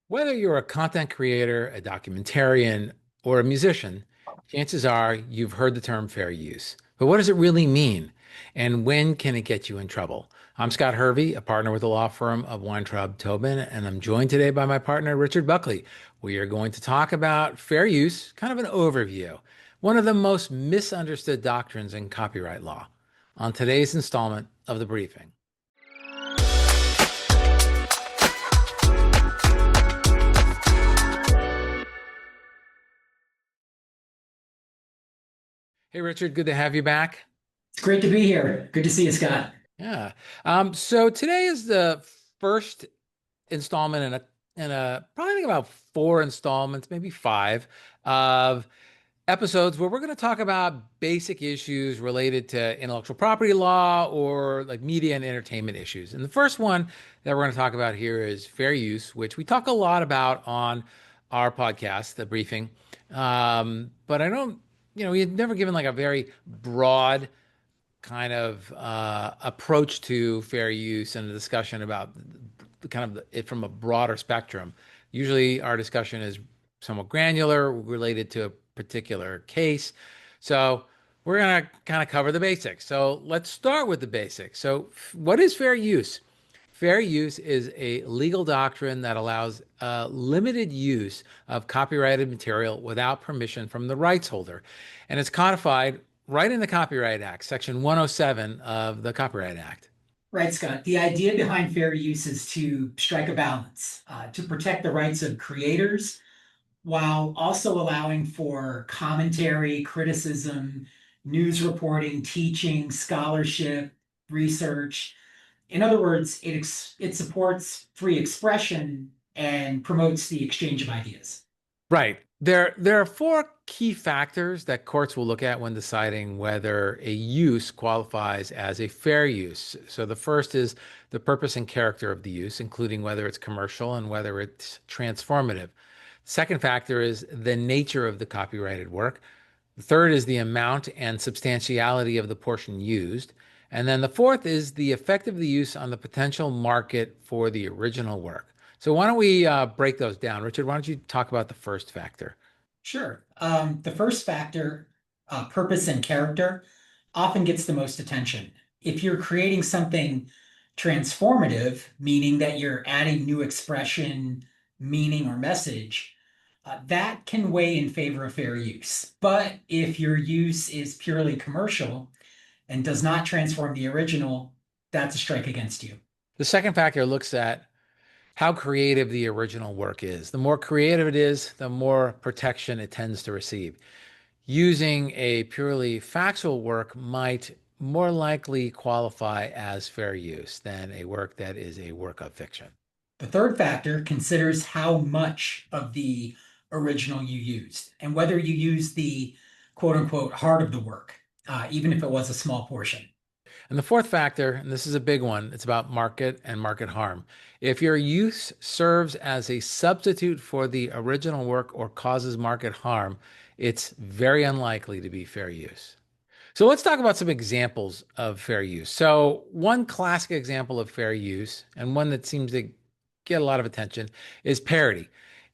Whether you're a content creator, a documentarian, or a musician, chances are you've heard the term fair use. But what does it really mean? And when can it get you in trouble? I'm Scott Hervey, a partner with the law firm of Weintraub Tobin, and I'm joined today by my partner, Richard Buckley. We are going to talk about fair use, kind of an overview, one of the most misunderstood doctrines in copyright law, on today's installment of the briefing. Hey, Richard, good to have you back. It's great to be here. Good to see you, Scott. Yeah. So today is the first installment in a probably think about four installments, maybe five, of episodes where we're going to talk about basic issues related to intellectual property law or like media and entertainment issues. And the first one that we're going to talk about here is fair use, which we talk a lot about on our podcast, The Briefing. But I don't, we had never given like a very broad kind of approach to fair use and a discussion about the kind of it from a broader spectrum. Usually, our discussion is somewhat granular, related to a particular case. So, we're going to kind of cover the basics. So, let's start with the basics. So, what is fair use? Fair use is a legal doctrine that allows limited use of copyrighted material without permission from the rights holder. And it's codified right in the Copyright Act, Section 107 of the Copyright Act. Right, Scott. The idea behind fair use is to strike a balance, to protect the rights of creators while also allowing for commentary, criticism, news reporting, teaching, scholarship, research. In other words, it supports free expression and promotes the exchange of ideas. Right. There are four key factors that courts will look at when deciding whether a use qualifies as a fair use. So the first is the purpose and character of the use, including whether it's commercial and whether it's transformative. Second factor is the nature of the copyrighted work. The third is the amount and substantiality of the portion used. And then the fourth is the effect of the use on the potential market for the original work. So why don't we break those down? Richard, why don't you talk about the first factor? Sure. The first factor, purpose and character, often gets the most attention. If you're creating something transformative, meaning that you're adding new expression, meaning, or message, that can weigh in favor of fair use. But if your use is purely commercial and does not transform the original, that's a strike against you. The second factor looks at how creative the original work is. The more creative it is, the more protection it tends to receive. Using a purely factual work might more likely qualify as fair use than a work that is a work of fiction. The third factor considers how much of the original you used and whether you used the quote unquote heart of the work, even if it was a small portion. And the fourth factor, and this is a big one, it's about market and market harm. If your use serves as a substitute for the original work or causes market harm, it's very unlikely to be fair use. So let's talk about some examples of fair use. So, one classic example of fair use, and one that seems to get a lot of attention, is parody.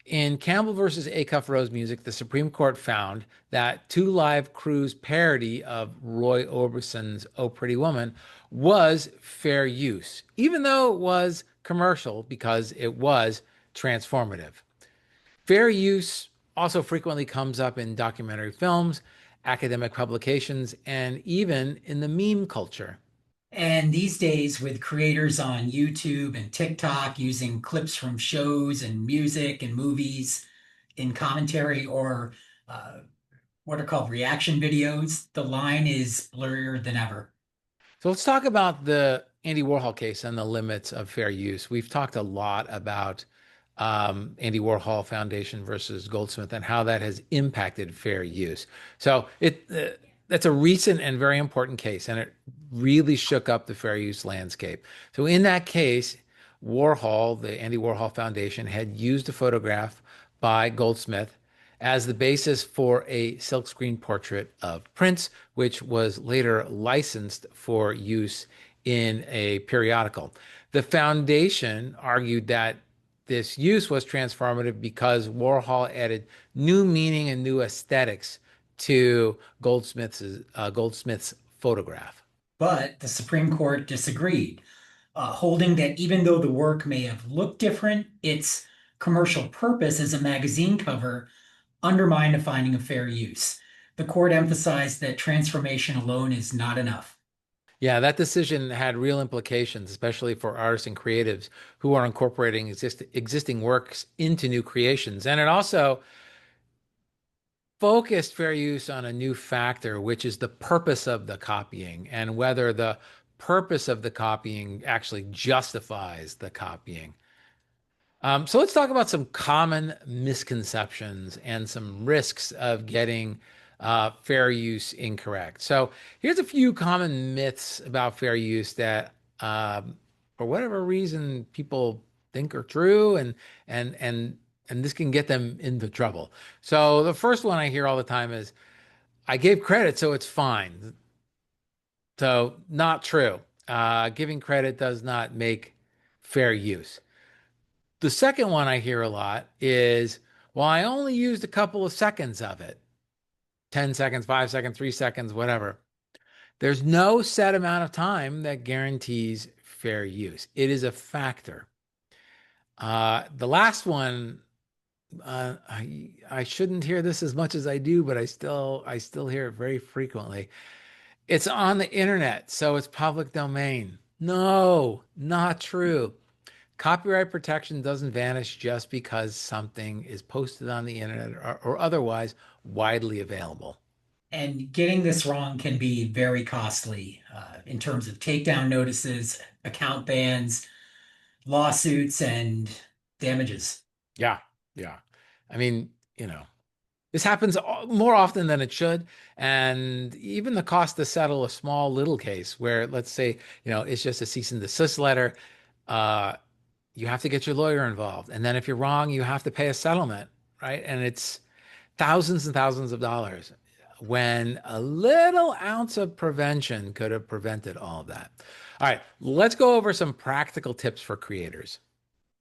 In Campbell versus Acuff Rose Music, the Supreme Court found that Two Live Crew's parody of Roy Orbison's Oh Pretty Woman was fair use, even though it was commercial because it was transformative. Fair use also frequently comes up in documentary films, academic publications, and even in the meme culture. And these days, with creators on YouTube and TikTok using clips from shows and music and movies in commentary or uh, what are called reaction videos, the line is blurrier than ever. So let's talk about the Andy Warhol case and the limits of fair use. We've talked a lot about Andy Warhol Foundation versus Goldsmith and how that has impacted fair use. So that's a recent and very important case, and it really shook up the fair use landscape. So in that case, Warhol, the Andy Warhol Foundation, had used a photograph by Goldsmith as the basis for a silkscreen portrait of Prince, which was later licensed for use in a periodical. The foundation argued that this use was transformative because Warhol added new meaning and new aesthetics to Goldsmith's photograph. But the Supreme Court disagreed, holding that even though the work may have looked different, its commercial purpose as a magazine cover undermined a finding of fair use. The court emphasized that transformation alone is not enough. Yeah, that decision had real implications, especially for artists and creatives who are incorporating existing works into new creations. And it also focused fair use on a new factor, which is the purpose of the copying and whether the purpose of the copying actually justifies the copying. So let's talk about some common misconceptions and some risks of getting fair use incorrect. So here's a few common myths about fair use that, for whatever reason, people think are true, and and and this can get them into trouble. So the first one I hear all the time is, "I gave credit, so it's fine." So not true. Giving credit does not make fair use. The second one I hear a lot is, well, I only used a couple of seconds of it, 10 seconds, 5 seconds, 3 seconds, whatever. There's no set amount of time that guarantees fair use. It is a factor. The last one, I shouldn't hear this as much as I do, but I still hear it very frequently. It's on the internet, so it's public domain. No, not true. Copyright protection doesn't vanish just because something is posted on the internet or otherwise widely available. And getting this wrong can be very costly in terms of takedown notices, account bans, lawsuits, and damages. Yeah, yeah. I mean, this happens more often than it should. And even the cost to settle a small little case where, let's say, it's just a cease and desist letter, uh, you have to get your lawyer involved. And then if you're wrong, you have to pay a settlement, right? And it's thousands and thousands of dollars when a little ounce of prevention could have prevented all of that. All right, let's go over some practical tips for creators.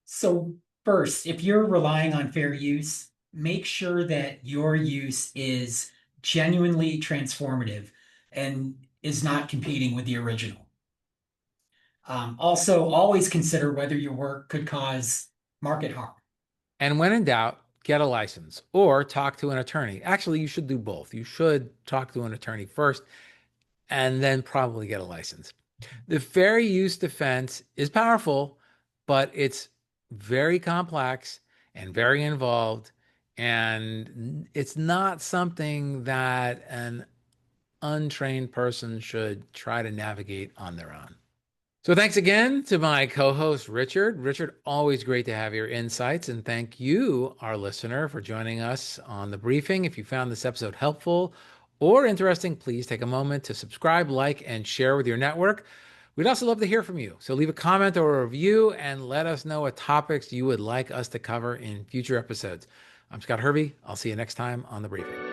So, first, if you're relying on fair use, make sure that your use is genuinely transformative and is not competing with the original. Also, always consider whether your work could cause market harm. And when in doubt, get a license or talk to an attorney. Actually, you should do both. You should talk to an attorney first and then probably get a license. The fair use defense is powerful, but it's very complex and very involved. And it's not something that an untrained person should try to navigate on their own. So thanks again to my co-host, Richard. Richard, always great to have your insights. And thank you, our listener, for joining us on the briefing. If you found this episode helpful or interesting, please take a moment to subscribe, like, and share with your network. We'd also love to hear from you. So leave a comment or a review and let us know what topics you would like us to cover in future episodes. I'm Scott Hervey. I'll see you next time on the briefing.